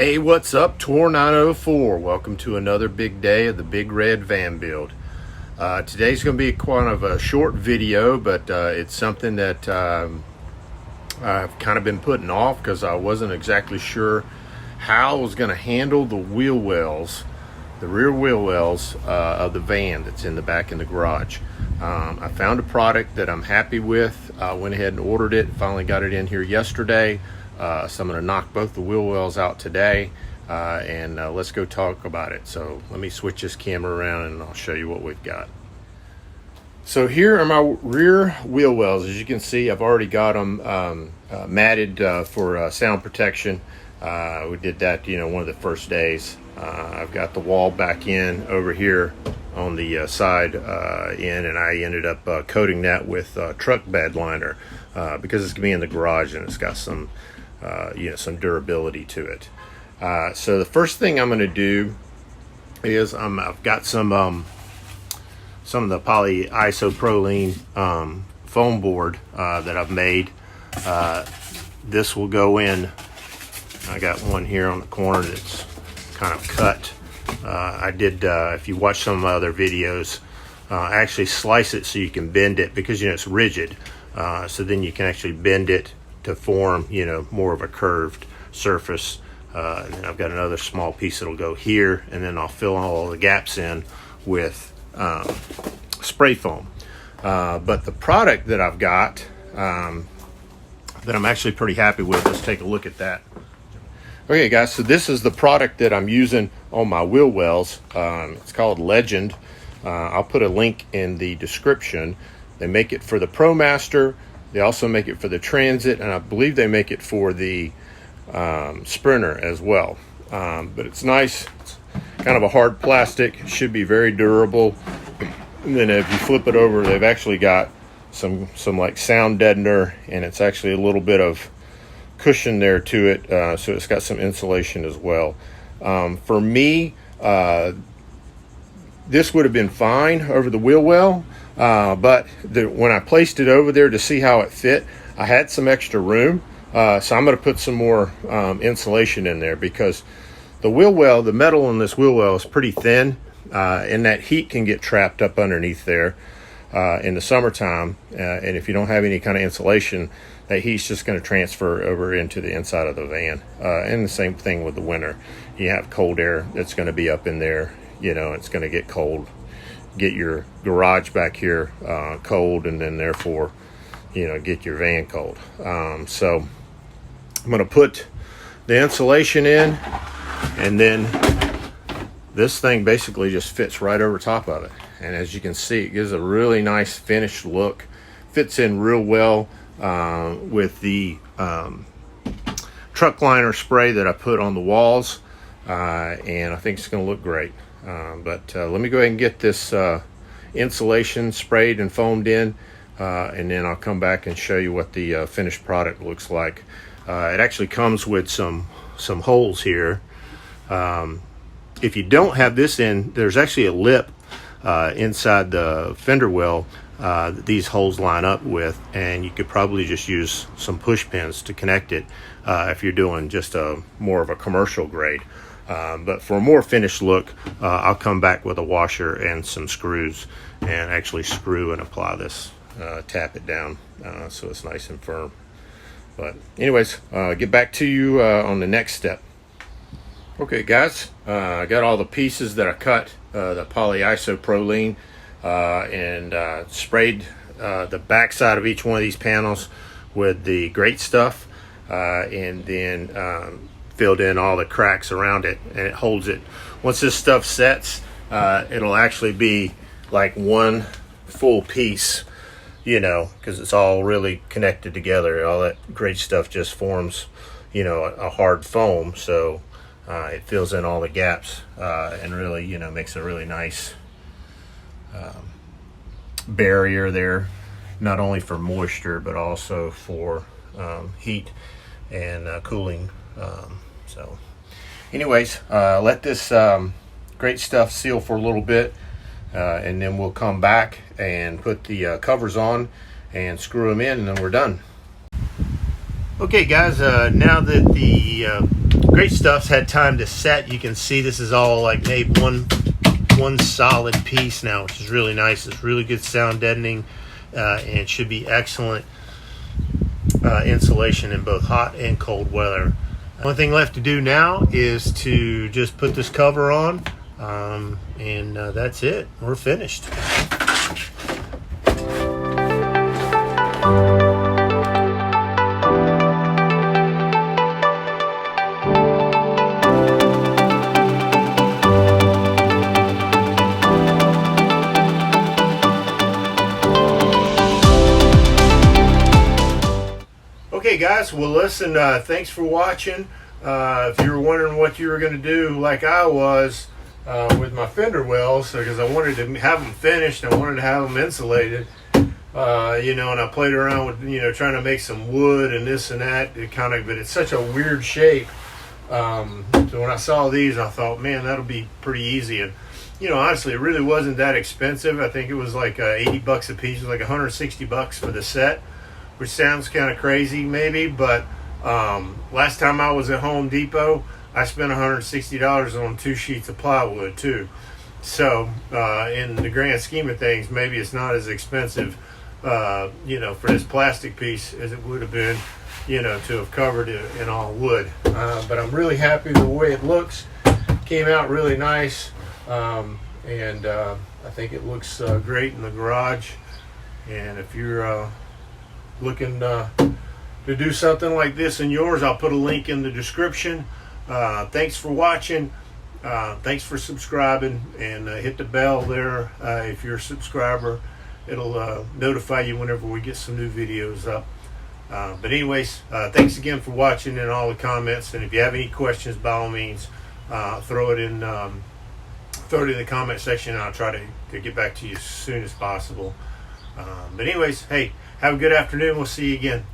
Hey, what's up, Tour 904? Welcome to another big day of the Big Red Van Build. Today's going to be kind of a short video, but it's something that I've kind of been putting off because I wasn't exactly sure how I was going to handle the wheel wells, the rear wheel wells of the van that's in the back in the garage. I found a product that I'm happy with. I went ahead and ordered it, finally got it in here yesterday. So I'm going to knock both the wheel wells out today, and let's go talk about it. So let me switch this camera around and I'll show you what we've got. So here are my rear wheel wells. As you can see, I've already got them matted for sound protection. We did that, one of the first days. I've got the wall back in over here on the side in, and I ended up coating that with truck bed liner because it's going to be in the garage and it's got some some durability to it. So the first thing I'm going to do is I've got some of the poly Isoproline foam board that I've made. This will go in. I got one here on the corner that's kind of cut. I did, if you watch some of my other videos, I actually slice it so you can bend it because it's rigid. So then you can actually bend it to form more of a curved surface. And then I've got another small piece that'll go here, and then I'll fill all the gaps in with spray foam. But the product that I've got that I'm actually pretty happy with, let's take a look at that. Okay guys, so this is the product that I'm using on my wheel wells. It's called Legend. I'll put a link in the description. They make it for the ProMaster. They also make it for the Transit, and I believe they make it for the Sprinter as well. But it's nice. It's kind of a hard plastic. Should be very durable. And then if you flip it over, they've actually got some like sound deadener, and it's actually a little bit of cushion there to it. So it's got some insulation as well. For me, this would have been fine over the wheel well. But when I placed it over there to see how it fit, I had some extra room. So I'm going to put some more insulation in there because the wheel well, the metal in this wheel well is pretty thin, and that heat can get trapped up underneath there in the summertime. And if you don't have any kind of insulation, that heat's just going to transfer over into the inside of the van. And the same thing with the winter. You have cold air that's going to be up in there. It's going to get cold. Get your garage back here cold, and then therefore get your van cold. So I'm going to put the insulation in, and then this thing basically just fits right over top of it, and as you can see, it gives a really nice finished look. Fits in real well with the truck liner spray that I put on the walls, and I think it's going to look great. But let me go ahead and get this insulation sprayed and foamed in, and then I'll come back and show you what the finished product looks like. It actually comes with some holes here. If you don't have this in, there's actually a lip inside the fender well that these holes line up with, and you could probably just use some push pins to connect it if you're doing just more of a commercial grade. But for a more finished look, I'll come back with a washer and some screws and actually screw and apply this, tap it down so it's nice and firm. But anyways, get back to you on the next step. Okay guys, I got all the pieces that I cut, the poly Isoproline, and sprayed the back side of each one of these panels with the great stuff, and then filled in all the cracks around it, and it holds it. Once this stuff sets, it'll actually be like one full piece, because it's all really connected together. All that great stuff just forms, a hard foam, so it fills in all the gaps and really, makes a really nice barrier there, not only for moisture but also for heat and cooling. So anyways, let this great stuff seal for a little bit, and then we'll come back and put the covers on and screw them in, and then we're done. Okay guys, now that the great stuff's had time to set, you can see this is all like made one solid piece now, which is really nice. It's really good sound deadening, and should be excellent insulation in both hot and cold weather. One thing left to do now is to just put this cover on, and that's it. We're finished. Okay guys, well listen, thanks for watching. If you were wondering what you were going to do like I was with my fender wells, because I wanted to have them finished, I wanted to have them insulated, you know, and I played around with, you know, trying to make some wood and this and that, but it's such a weird shape. So when I saw these, I thought, man, that'll be pretty easy. And you know, honestly, it really wasn't that expensive. I think it was like 80 bucks a piece, like 160 bucks for the set, which sounds kind of crazy maybe, but last time I was at Home Depot, I spent $160 on 2 sheets of plywood too. So in the grand scheme of things, maybe it's not as expensive, you know, for this plastic piece as it would have been, you know, to have covered it in all wood. But I'm really happy the way it looks. Came out really nice, and I think it looks great in the garage. And if you're looking to do something like this in yours, I'll put a link in the description. Thanks for watching. Thanks for subscribing, and hit the bell there if you're a subscriber. It'll notify you whenever we get some new videos up. But anyways, thanks again for watching and all the comments. And if you have any questions, by all means, throw it in the comment section, and I'll try to get back to you as soon as possible. But anyways, hey, have a good afternoon. We'll see you again.